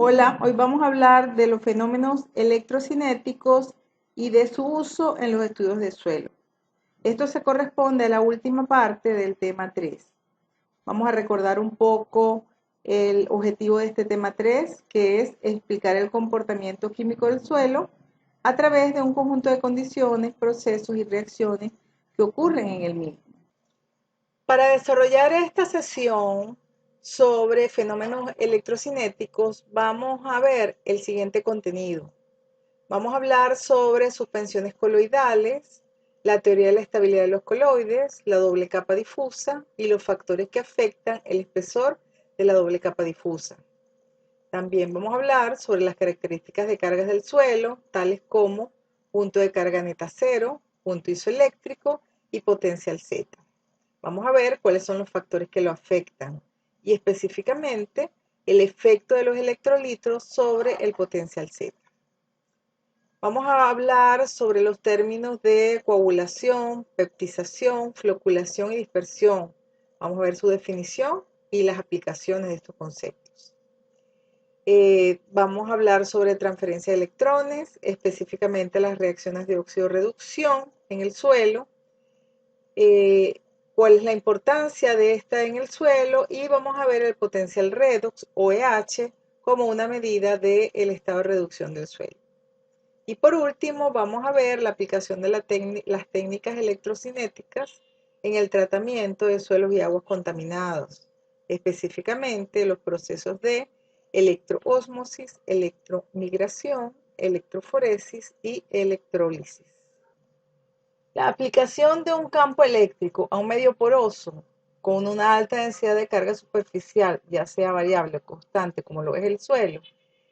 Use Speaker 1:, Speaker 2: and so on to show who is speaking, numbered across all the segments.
Speaker 1: Hola, hoy vamos a hablar de los fenómenos electrocinéticos y de su uso en los estudios de suelo. Esto se corresponde a la última parte del tema 3. Vamos a recordar un poco el objetivo de este tema 3, que es explicar el comportamiento químico del suelo a través de un conjunto de condiciones, procesos y reacciones que ocurren en el mismo. Para desarrollar esta sesión sobre fenómenos electrocinéticos, vamos a ver el siguiente contenido. Vamos a hablar sobre suspensiones coloidales, la teoría de la estabilidad de los coloides, la doble capa difusa y los factores que afectan el espesor de la doble capa difusa. También vamos a hablar sobre las características de cargas del suelo, tales como punto de carga neta cero, punto isoeléctrico y potencial Z. Vamos a ver cuáles son los factores que lo afectan y específicamente el efecto de los electrolitos sobre el potencial Z. Vamos a hablar sobre los términos de coagulación, peptización, floculación y dispersión. Vamos a ver su definición y las aplicaciones de estos conceptos. Vamos a hablar sobre transferencia de electrones, específicamente las reacciones de óxido-reducción en el suelo. Cuál es la importancia de esta en el suelo y vamos a ver el potencial redox o EH como una medida del estado de reducción del suelo. Y por último vamos a ver la aplicación de las técnicas electrocinéticas en el tratamiento de suelos y aguas contaminados, específicamente los procesos de electroósmosis, electromigración, electroforesis y electrólisis. La aplicación de un campo eléctrico a un medio poroso con una alta densidad de carga superficial, ya sea variable o constante como lo es el suelo,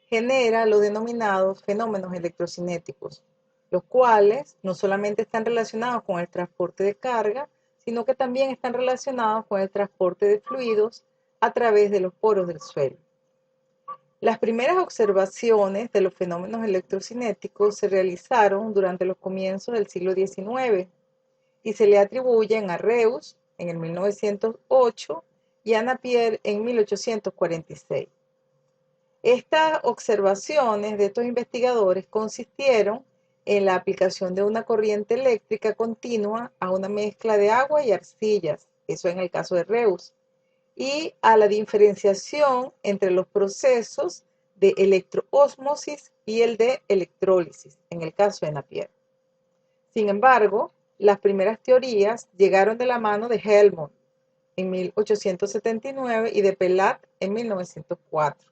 Speaker 1: genera los denominados fenómenos electrocinéticos, los cuales no solamente están relacionados con el transporte de carga, sino que también están relacionados con el transporte de fluidos a través de los poros del suelo. Las primeras observaciones de los fenómenos electrocinéticos se realizaron durante los comienzos del siglo XIX y se le atribuyen a Reus en el 1908 y a Napier en 1846. Estas observaciones de estos investigadores consistieron en la aplicación de una corriente eléctrica continua a una mezcla de agua y arcillas, eso en el caso de Reus, y a la diferenciación entre los procesos de electroósmosis y el de electrólisis, en el caso de Napier. Sin embargo, las primeras teorías llegaron de la mano de Helmont en 1879 y de Pelat en 1904,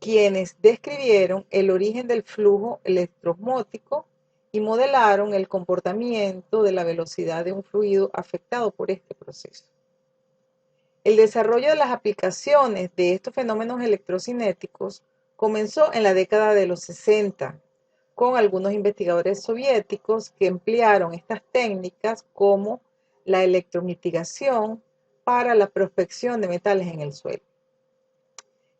Speaker 1: quienes describieron el origen del flujo electroosmótico y modelaron el comportamiento de la velocidad de un fluido afectado por este proceso. El desarrollo de las aplicaciones de estos fenómenos electrocinéticos comenzó en la década de los 60, con algunos investigadores soviéticos que emplearon estas técnicas como la electromitigación para la prospección de metales en el suelo.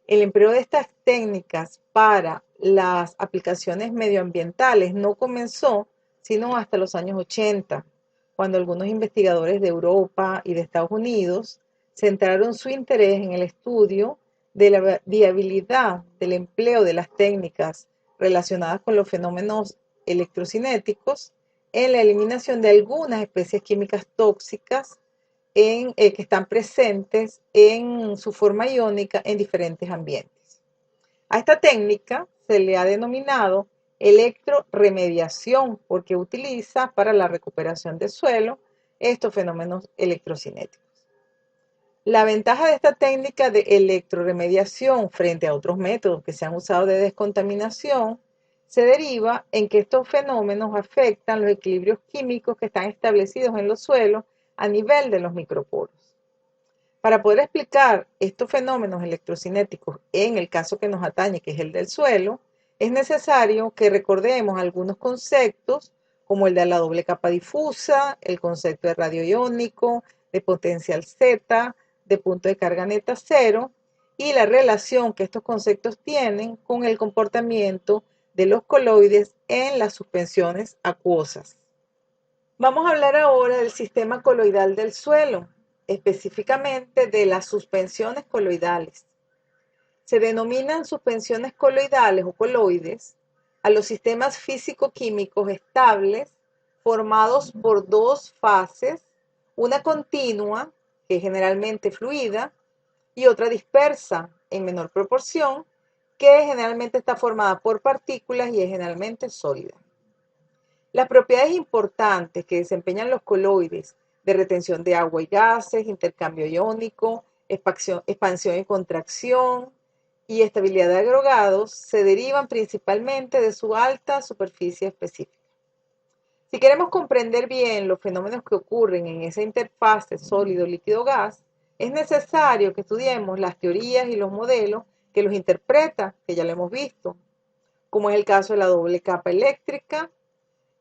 Speaker 1: El empleo de estas técnicas para las aplicaciones medioambientales no comenzó sino hasta los años 80, cuando algunos investigadores de Europa y de Estados Unidos centraron su interés en el estudio de la viabilidad del empleo de las técnicas relacionadas con los fenómenos electrocinéticos en la eliminación de algunas especies químicas tóxicas que están presentes en su forma iónica en diferentes ambientes. A esta técnica se le ha denominado electroremediación porque utiliza para la recuperación de suelo estos fenómenos electrocinéticos. La ventaja de esta técnica de electroremediación frente a otros métodos que se han usado de descontaminación se deriva en que estos fenómenos afectan los equilibrios químicos que están establecidos en los suelos a nivel de los microporos. Para poder explicar estos fenómenos electrocinéticos en el caso que nos atañe, que es el del suelo, es necesario que recordemos algunos conceptos como el de la doble capa difusa, el concepto de radio iónico, de potencial Z, de punto de carga neta cero y la relación que estos conceptos tienen con el comportamiento de los coloides en las suspensiones acuosas. Vamos a hablar ahora del sistema coloidal del suelo, específicamente de las suspensiones coloidales. Se denominan suspensiones coloidales o coloides a los sistemas físico-químicos estables formados por dos fases, una continua, que es generalmente fluida, y otra dispersa en menor proporción, que generalmente está formada por partículas y es generalmente sólida. Las propiedades importantes que desempeñan los coloides de retención de agua y gases, intercambio iónico, expansión y contracción y estabilidad de agregados se derivan principalmente de su alta superficie específica. Si queremos comprender bien los fenómenos que ocurren en esa interfase sólido-líquido-gas, es necesario que estudiemos las teorías y los modelos que los interpretan, que ya lo hemos visto, como es el caso de la doble capa eléctrica.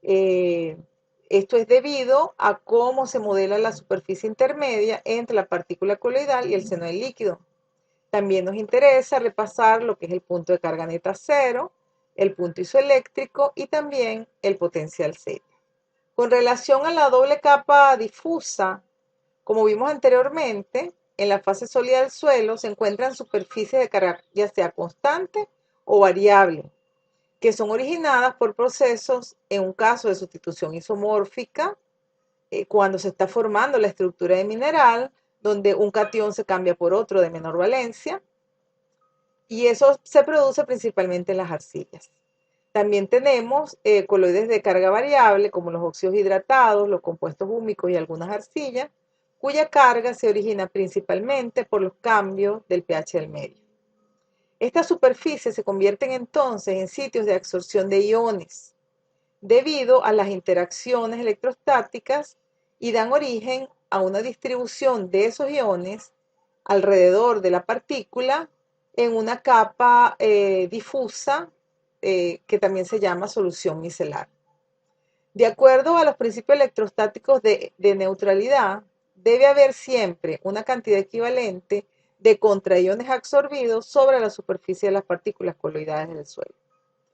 Speaker 1: Esto es debido a cómo se modela la superficie intermedia entre la partícula coloidal y el seno del líquido. También nos interesa repasar lo que es el punto de carga neta cero, el punto isoeléctrico y también el potencial Z. Con relación a la doble capa difusa, como vimos anteriormente, en la fase sólida del suelo se encuentran superficies de carga ya sea constante o variable, que son originadas por procesos, en un caso de sustitución isomórfica, cuando se está formando la estructura de mineral, donde un catión se cambia por otro de menor valencia, y eso se produce principalmente en las arcillas. También tenemos coloides de carga variable, como los óxidos hidratados, los compuestos húmicos y algunas arcillas, cuya carga se origina principalmente por los cambios del pH del medio. Estas superficies se convierten entonces en sitios de absorción de iones debido a las interacciones electrostáticas y dan origen a una distribución de esos iones alrededor de la partícula en una capa difusa que también se llama solución micelar. De acuerdo a los principios electrostáticos de neutralidad, debe haber siempre una cantidad equivalente de contraiones absorbidos sobre la superficie de las partículas coloidales del suelo.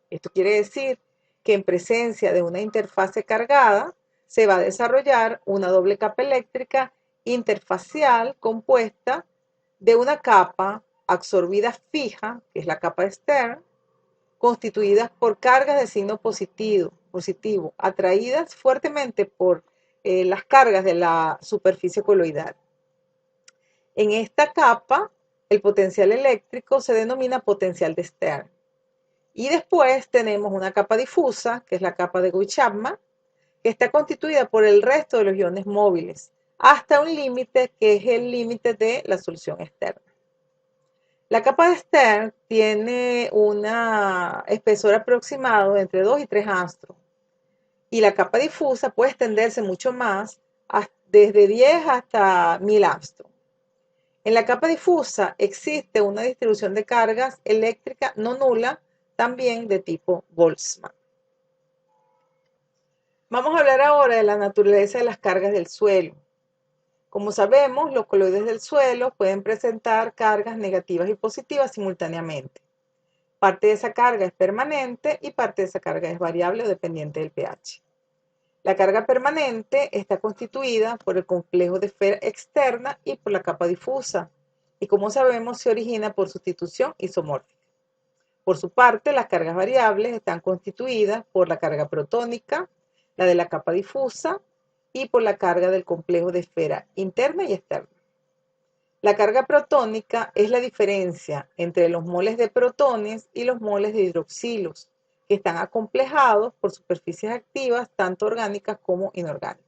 Speaker 1: Esto quiere decir que en presencia de una interfase cargada se va a desarrollar una doble capa eléctrica interfacial compuesta de una capa absorbida fija, que es la capa de Stern, constituidas por cargas de signo positivo atraídas fuertemente por las cargas de la superficie coloidal. En esta capa, el potencial eléctrico se denomina potencial de Stern. Y después tenemos una capa difusa, que es la capa de Guy-Chapman, que está constituida por el resto de los iones móviles, hasta un límite que es el límite de la solución externa. La capa de Stern tiene una espesor aproximado entre 2 y 3 angstrom. Y la capa difusa puede extenderse mucho más, desde 10 hasta 1000 angstrom. En la capa difusa existe una distribución de cargas eléctricas no nula, también de tipo Boltzmann. Vamos a hablar ahora de la naturaleza de las cargas del suelo. Como sabemos, los coloides del suelo pueden presentar cargas negativas y positivas simultáneamente. Parte de esa carga es permanente y parte de esa carga es variable o dependiente del pH. La carga permanente está constituida por el complejo de esfera externa y por la capa difusa, y como sabemos se origina por sustitución isomórfica. Por su parte, las cargas variables están constituidas por la carga protónica, la de la capa difusa y por la carga del complejo de esfera interna y externa. La carga protónica es la diferencia entre los moles de protones y los moles de hidroxilos, que están acomplejados por superficies activas tanto orgánicas como inorgánicas.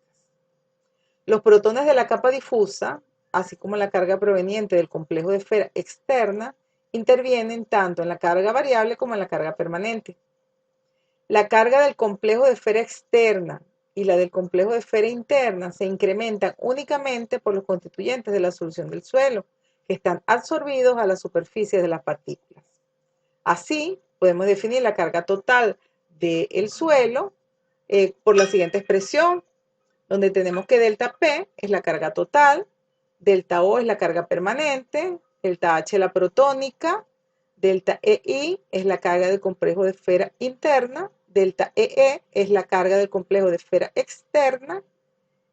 Speaker 1: Los protones de la capa difusa, así como la carga proveniente del complejo de esfera externa, intervienen tanto en la carga variable como en la carga permanente. La carga del complejo de esfera externa y la del complejo de esfera interna se incrementan únicamente por los constituyentes de la solución del suelo, que están absorbidos a la superficie de las partículas. Así, podemos definir la carga total del suelo por la siguiente expresión, donde tenemos que delta P es la carga total, delta O es la carga permanente, delta H la protónica, delta EI es la carga del complejo de esfera interna, delta EE es la carga del complejo de esfera externa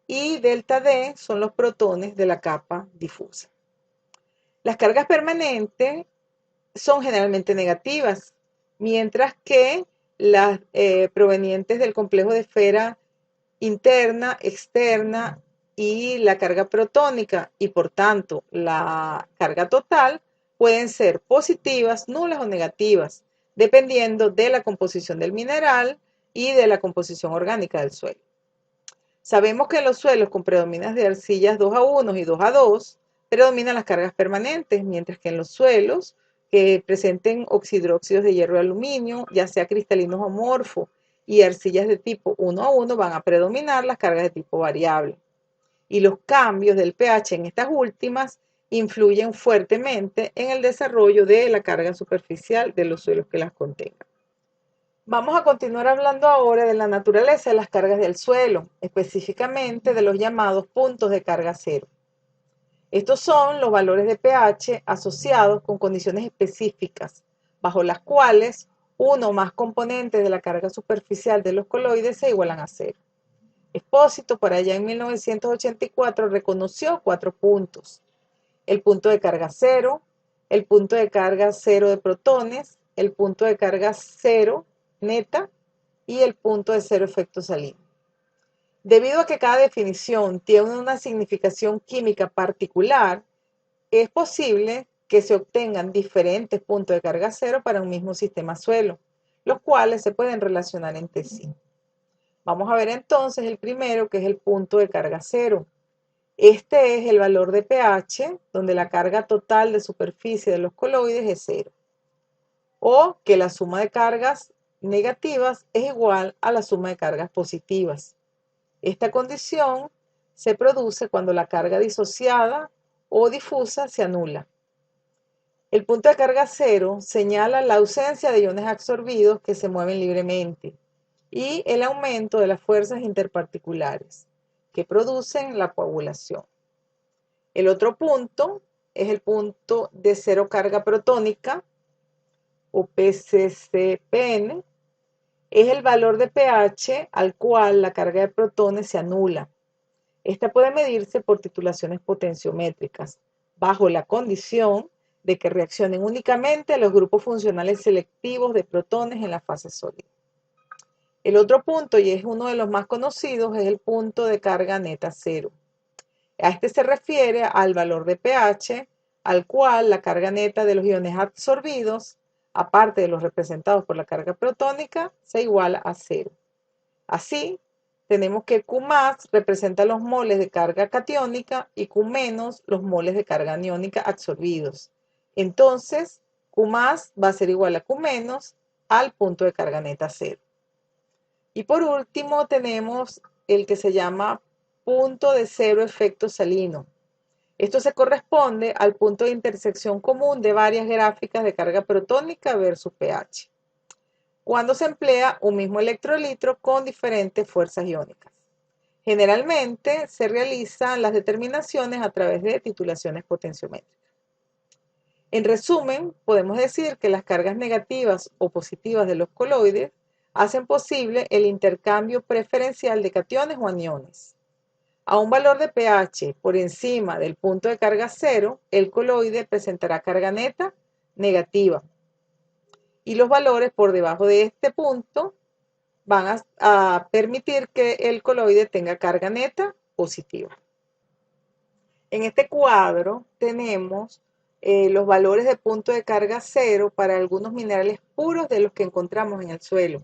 Speaker 1: y delta D son los protones de la capa difusa. Las cargas permanentes son generalmente negativas, mientras que las provenientes del complejo de esfera interna, externa y la carga protónica y por tanto la carga total pueden ser positivas, nulas o negativas, dependiendo de la composición del mineral y de la composición orgánica del suelo. Sabemos que en los suelos con predominas de arcillas 2:1 y 2:2 predominan las cargas permanentes, mientras que en los suelos que presenten oxidróxidos de hierro y aluminio, ya sea cristalinos o amorfos, y arcillas de tipo 1:1 van a predominar las cargas de tipo variable. Y los cambios del pH en estas últimas influyen fuertemente en el desarrollo de la carga superficial de los suelos que las contengan. Vamos a continuar hablando ahora de la naturaleza de las cargas del suelo, específicamente de los llamados puntos de carga cero. Estos son los valores de pH asociados con condiciones específicas, bajo las cuales uno o más componentes de la carga superficial de los coloides se igualan a cero. Expósito, por allá en 1984, reconoció 4 puntos: el punto de carga cero, el punto de carga cero de protones, el punto de carga cero neta y el punto de cero efecto salino. Debido a que cada definición tiene una significación química particular, es posible que se obtengan diferentes puntos de carga cero para un mismo sistema suelo, los cuales se pueden relacionar entre sí. Vamos a ver entonces el primero, que es el punto de carga cero. Este es el valor de pH donde la carga total de superficie de los coloides es cero, o que la suma de cargas negativas es igual a la suma de cargas positivas. Esta condición se produce cuando la carga disociada o difusa se anula. El punto de carga cero señala la ausencia de iones absorbidos que se mueven libremente y el aumento de las fuerzas interparticulares que producen la coagulación. El otro punto es el punto de cero carga protónica, o PCCPN, es el valor de pH al cual la carga de protones se anula. Esta puede medirse por titulaciones potenciométricas, bajo la condición de que reaccionen únicamente a los grupos funcionales selectivos de protones en la fase sólida. El otro punto, y es uno de los más conocidos, es el punto de carga neta cero. A este se refiere al valor de pH al cual la carga neta de los iones absorbidos, aparte de los representados por la carga protónica, se iguala a cero. Así, tenemos que Q+ representa los moles de carga catiónica y Q- los moles de carga aniónica absorbidos. Entonces, Q+ va a ser igual a Q- al punto de carga neta cero. Y por último tenemos el que se llama punto de cero efecto salino. Esto se corresponde al punto de intersección común de varias gráficas de carga protónica versus pH, cuando se emplea un mismo electrolitro con diferentes fuerzas iónicas. Generalmente se realizan las determinaciones a través de titulaciones potenciométricas. En resumen, podemos decir que las cargas negativas o positivas de los coloides hacen posible el intercambio preferencial de cationes o aniones. A un valor de pH por encima del punto de carga cero, el coloide presentará carga neta negativa. Y los valores por debajo de este punto van a permitir que el coloide tenga carga neta positiva. En este cuadro tenemos los valores de punto de carga cero para algunos minerales puros de los que encontramos en el suelo.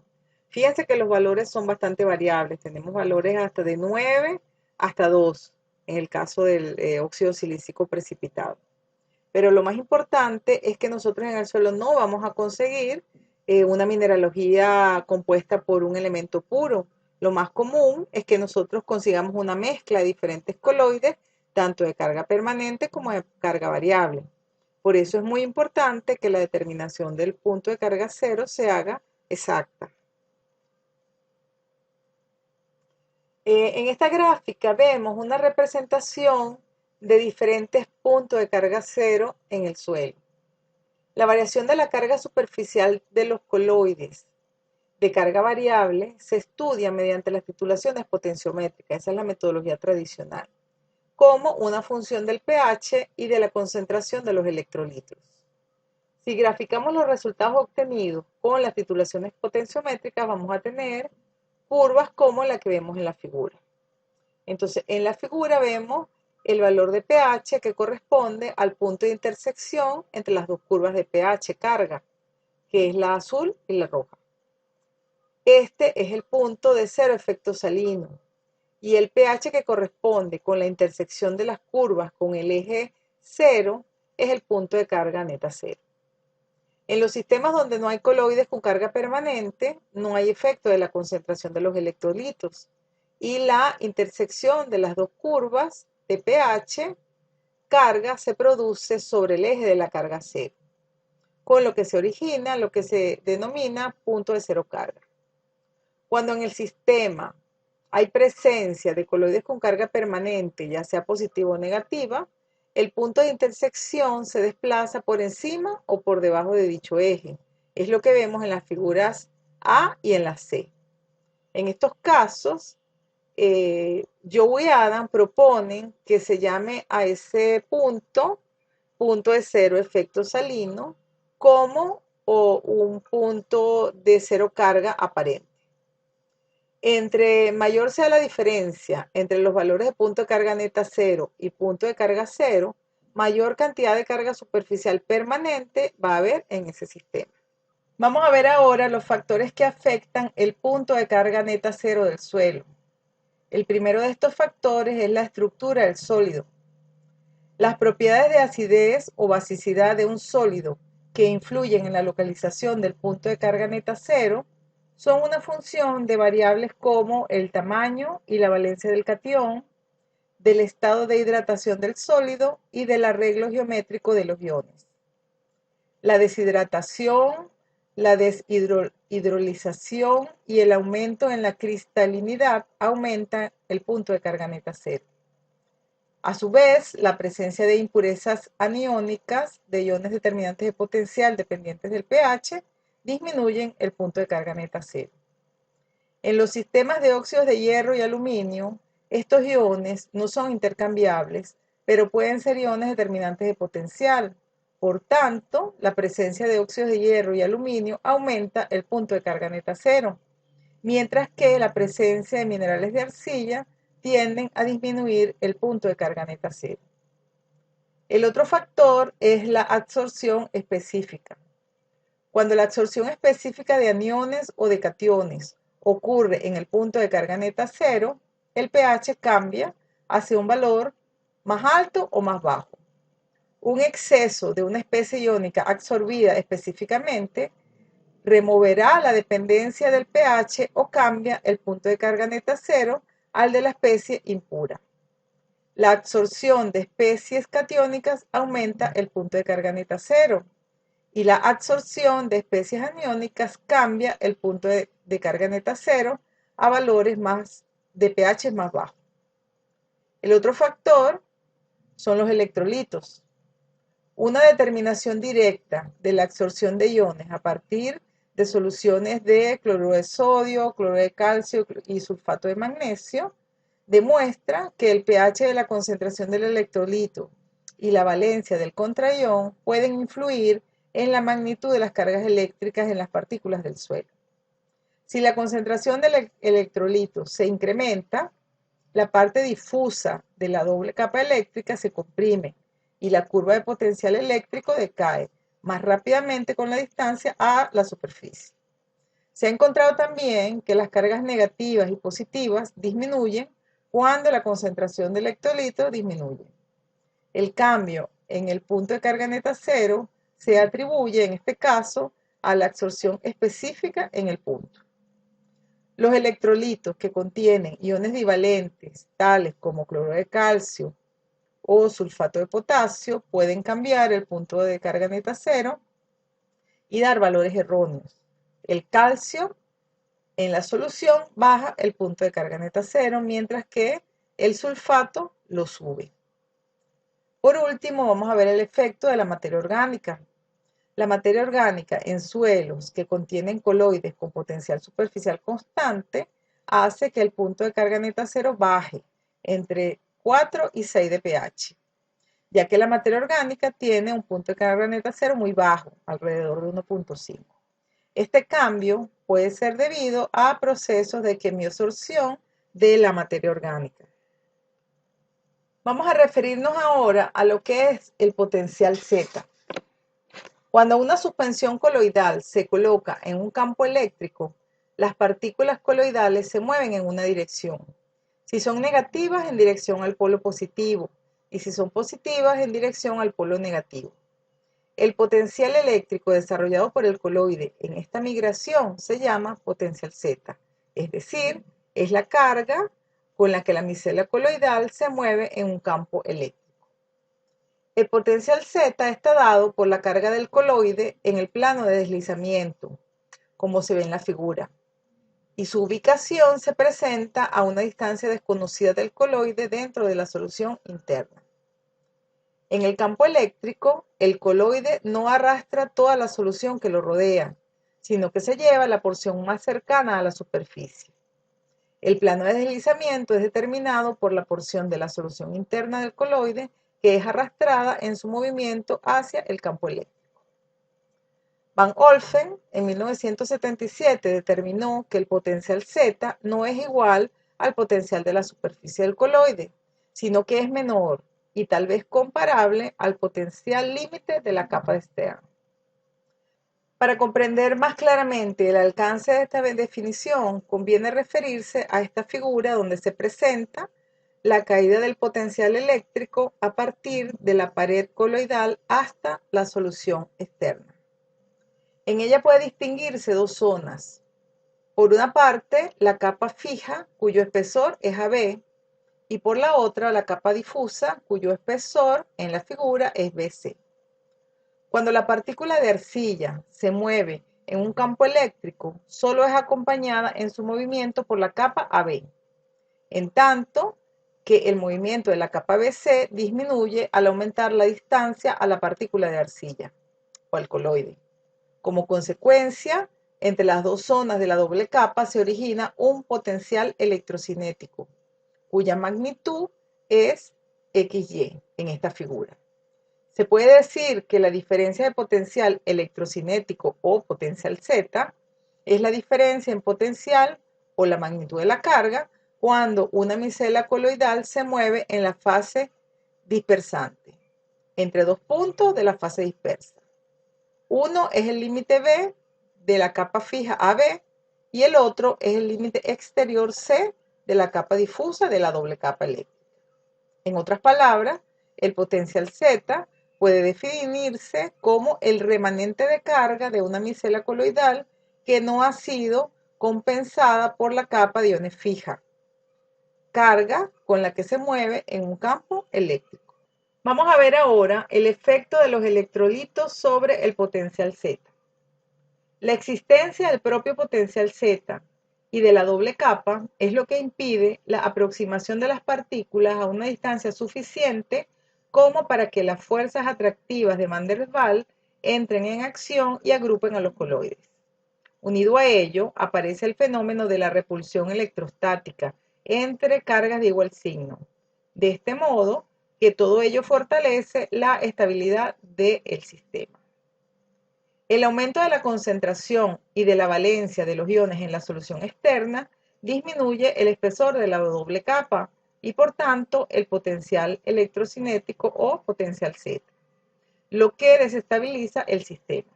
Speaker 1: Fíjense que los valores son bastante variables. Tenemos valores hasta de 9 hasta 2 en el caso del óxido silícico precipitado. Pero lo más importante es que nosotros en el suelo no vamos a conseguir una mineralogía compuesta por un elemento puro. Lo más común es que nosotros consigamos una mezcla de diferentes coloides, tanto de carga permanente como de carga variable. Por eso es muy importante que la determinación del punto de carga cero se haga exacta. En esta gráfica vemos una representación de diferentes puntos de carga cero en el suelo. La variación de la carga superficial de los coloides de carga variable se estudia mediante las titulaciones potenciométricas, esa es la metodología tradicional, como una función del pH y de la concentración de los electrolitos. Si graficamos los resultados obtenidos con las titulaciones potenciométricas, vamos a tener curvas como la que vemos en la figura. Entonces, en la figura vemos el valor de pH que corresponde al punto de intersección entre las dos curvas de pH carga, que es la azul y la roja. Este es el punto de cero efecto salino y el pH que corresponde con la intersección de las curvas con el eje 0 es el punto de carga neta 0. En los sistemas donde no hay coloides con carga permanente, no hay efecto de la concentración de los electrolitos y la intersección de las dos curvas de pH carga se produce sobre el eje de la carga 0, con lo que se origina lo que se denomina punto de cero carga. Cuando en el sistema hay presencia de coloides con carga permanente, ya sea positiva o negativa, el punto de intersección se desplaza por encima o por debajo de dicho eje. Es lo que vemos en las figuras A y en la C. En estos casos, Joe y Adam proponen que se llame a ese punto de cero efecto salino, como un punto de cero carga aparente. Entre mayor sea la diferencia entre los valores de punto de carga neta 0 y punto de carga 0, mayor cantidad de carga superficial permanente va a haber en ese sistema. Vamos a ver ahora los factores que afectan el punto de carga neta 0 del suelo. El primero de estos factores es la estructura del sólido. Las propiedades de acidez o basicidad de un sólido que influyen en la localización del punto de carga neta 0 son una función de variables como el tamaño y la valencia del catión, del estado de hidratación del sólido y del arreglo geométrico de los iones. La deshidratación, la deshidrolización y el aumento en la cristalinidad aumentan el punto de carga neta 0. A su vez, la presencia de impurezas aniónicas de iones determinantes de potencial dependientes del pH disminuyen el punto de carga neta 0. En los sistemas de óxidos de hierro y aluminio, estos iones no son intercambiables, pero pueden ser iones determinantes de potencial. Por tanto, la presencia de óxidos de hierro y aluminio aumenta el punto de carga neta 0, mientras que la presencia de minerales de arcilla tienden a disminuir el punto de carga neta 0. El otro factor es la absorción específica. Cuando la absorción específica de aniones o de cationes ocurre en el punto de carga neta 0, el pH cambia hacia un valor más alto o más bajo. Un exceso de una especie iónica absorbida específicamente removerá la dependencia del pH o cambia el punto de carga neta 0 al de la especie impura. La absorción de especies catiónicas aumenta el punto de carga neta 0 y la absorción de especies aniónicas cambia el punto de carga neta 0 a valores de pH más bajos. El otro factor son los electrolitos. Una determinación directa de la absorción de iones a partir de soluciones de cloruro de sodio, cloruro de calcio y sulfato de magnesio demuestra que el pH de la concentración del electrolito y la valencia del contraión pueden influir en la magnitud de las cargas eléctricas en las partículas del suelo. Si la concentración del electrolito se incrementa, la parte difusa de la doble capa eléctrica se comprime y la curva de potencial eléctrico decae más rápidamente con la distancia a la superficie. Se ha encontrado también que las cargas negativas y positivas disminuyen cuando la concentración de electrolito disminuye. El cambio en el punto de carga neta 0 se atribuye en este caso a la absorción específica en el punto. Los electrolitos que contienen iones divalentes, tales como cloruro de calcio o sulfato de potasio, pueden cambiar el punto de carga neta 0 y dar valores erróneos. El calcio en la solución baja el punto de carga neta 0, mientras que el sulfato lo sube. Por último, vamos a ver el efecto de la materia orgánica. La materia orgánica en suelos que contienen coloides con potencial superficial constante hace que el punto de carga neta 0 baje entre 4 y 6 de pH. ya que la materia orgánica tiene un punto de carga neta cero muy bajo, alrededor de 1.5. Este cambio puede ser debido a procesos de quimiosorción de la materia orgánica. Vamos a referirnos ahora a lo que es el potencial Z. Cuando una suspensión coloidal se coloca en un campo eléctrico, las partículas coloidales se mueven en una dirección. Si son negativas, en dirección al polo positivo, y si son positivas, en dirección al polo negativo. El potencial eléctrico desarrollado por el coloide en esta migración se llama potencial Z, es decir, es la carga con la que la micela coloidal se mueve en un campo eléctrico. El potencial Z está dado por la carga del coloide en el plano de deslizamiento, como se ve en la figura, y su ubicación se presenta a una distancia desconocida del coloide dentro de la solución interna. En el campo eléctrico, el coloide no arrastra toda la solución que lo rodea, sino que se lleva la porción más cercana a la superficie. El plano de deslizamiento es determinado por la porción de la solución interna del coloide que es arrastrada en su movimiento hacia el campo eléctrico. Van Olfen en 1977 determinó que el potencial Z no es igual al potencial de la superficie del coloide, sino que es menor y tal vez comparable al potencial límite de la capa externa. Para comprender más claramente el alcance de esta definición, conviene referirse a esta figura donde se presenta la caída del potencial eléctrico a partir de la pared coloidal hasta la solución externa. En ella puede distinguirse dos zonas. Por una parte, la capa fija, cuyo espesor es AB, y por la otra, la capa difusa, cuyo espesor en la figura es BC. Cuando la partícula de arcilla se mueve en un campo eléctrico, solo es acompañada en su movimiento por la capa AB, en tanto que el movimiento de la capa BC disminuye al aumentar la distancia a la partícula de arcilla o al coloide. Como consecuencia, entre las dos zonas de la doble capa se origina un potencial electrocinético, cuya magnitud es XY en esta figura. Se puede decir que la diferencia de potencial electrocinético o potencial Z es la diferencia en potencial o la magnitud de la carga cuando una micela coloidal se mueve en la fase dispersante, entre dos puntos de la fase dispersa. Uno es el límite B de la capa fija AB y el otro es el límite exterior C de la capa difusa de la doble capa eléctrica. En otras palabras, el potencial Z puede definirse como el remanente de carga de una micela coloidal que no ha sido compensada por la capa de iones fija, carga con la que se mueve en un campo eléctrico. Vamos a ver ahora el efecto de los electrolitos sobre el potencial Z. La existencia del propio potencial Z y de la doble capa es lo que impide la aproximación de las partículas a una distancia suficiente como para que las fuerzas atractivas de Van der Waals entren en acción y agrupen a los coloides. Unido a ello, aparece el fenómeno de la repulsión electrostática entre cargas de igual signo. De este modo, que todo ello fortalece la estabilidad del sistema. El aumento de la concentración y de la valencia de los iones en la solución externa disminuye el espesor de la doble capa y por tanto el potencial electrocinético o potencial Z, lo que desestabiliza el sistema.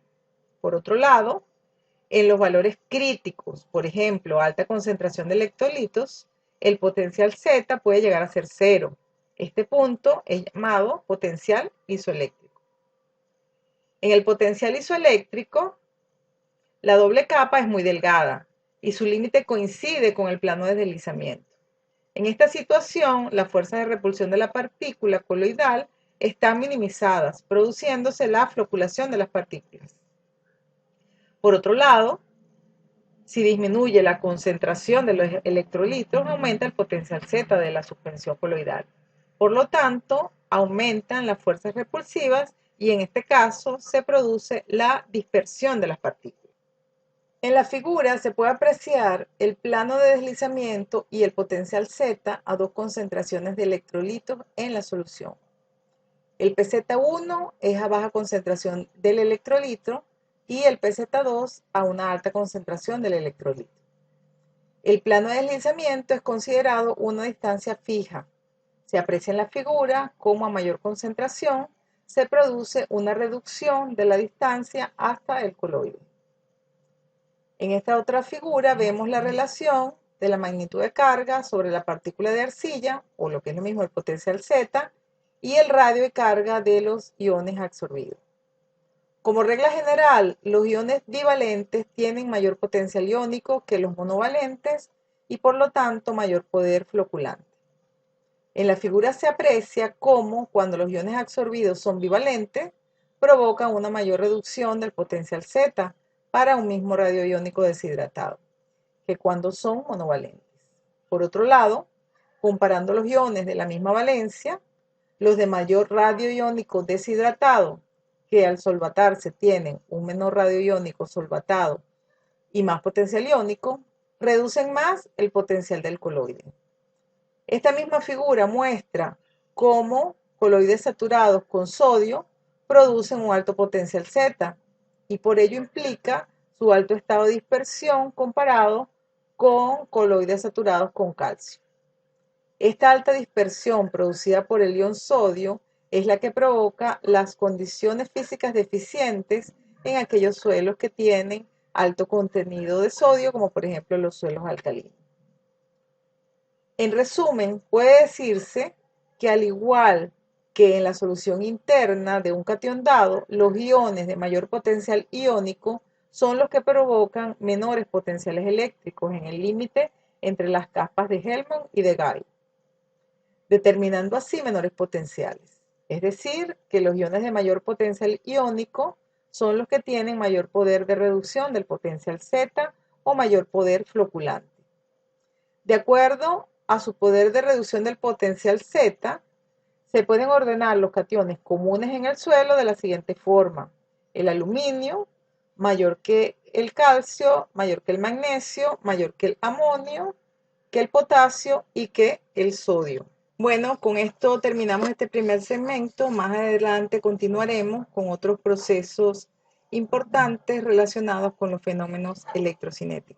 Speaker 1: Por otro lado, en los valores críticos, por ejemplo, alta concentración de electrolitos, el potencial Z puede llegar a ser cero. Este punto es llamado potencial isoeléctrico. En el potencial isoeléctrico, la doble capa es muy delgada y su límite coincide con el plano de deslizamiento. En esta situación, las fuerzas de repulsión de la partícula coloidal están minimizadas, produciéndose la floculación de las partículas. Por otro lado, si disminuye la concentración de los electrolitos, aumenta el potencial Z de la suspensión coloidal. Por lo tanto, aumentan las fuerzas repulsivas y en este caso se produce la dispersión de las partículas. En la figura se puede apreciar el plano de deslizamiento y el potencial Z a dos concentraciones de electrolitos en la solución. El PZ1 es a baja concentración del electrolito y el PZ2 a una alta concentración del electrolito. El plano de deslizamiento es considerado una distancia fija. Se aprecia en la figura cómo a mayor concentración se produce una reducción de la distancia hasta el coloide. En esta otra figura vemos la relación de la magnitud de carga sobre la partícula de arcilla, o lo que es lo mismo el potencial Z, y el radio de carga de los iones absorbidos. Como regla general, los iones divalentes tienen mayor potencial iónico que los monovalentes y por lo tanto mayor poder floculante. En la figura se aprecia cómo cuando los iones absorbidos son bivalentes, provocan una mayor reducción del potencial Z para un mismo radio iónico deshidratado, que cuando son monovalentes. Por otro lado, comparando los iones de la misma valencia, los de mayor radio iónico deshidratado, que al solvatarse tienen un menor radio iónico solvatado y más potencial iónico, reducen más el potencial del coloide. Esta misma figura muestra cómo coloides saturados con sodio producen un alto potencial Z y por ello implica su alto estado de dispersión comparado con coloides saturados con calcio. Esta alta dispersión producida por el ion sodio es la que provoca las condiciones físicas deficientes en aquellos suelos que tienen alto contenido de sodio, como por ejemplo los suelos alcalinos. En resumen, puede decirse que al igual que en la solución interna de un catión dado, los iones de mayor potencial iónico son los que provocan menores potenciales eléctricos en el límite entre las capas de Helmont y de Gay, determinando así menores potenciales. Es decir, que los iones de mayor potencial iónico son los que tienen mayor poder de reducción del potencial Z o mayor poder floculante. De acuerdo a su poder de reducción del potencial Z, se pueden ordenar los cationes comunes en el suelo de la siguiente forma. El aluminio, mayor que el calcio, mayor que el magnesio, mayor que el amonio, que el potasio y que el sodio. Bueno, con esto terminamos este primer segmento. Más adelante continuaremos con otros procesos importantes relacionados con los fenómenos electrocinéticos.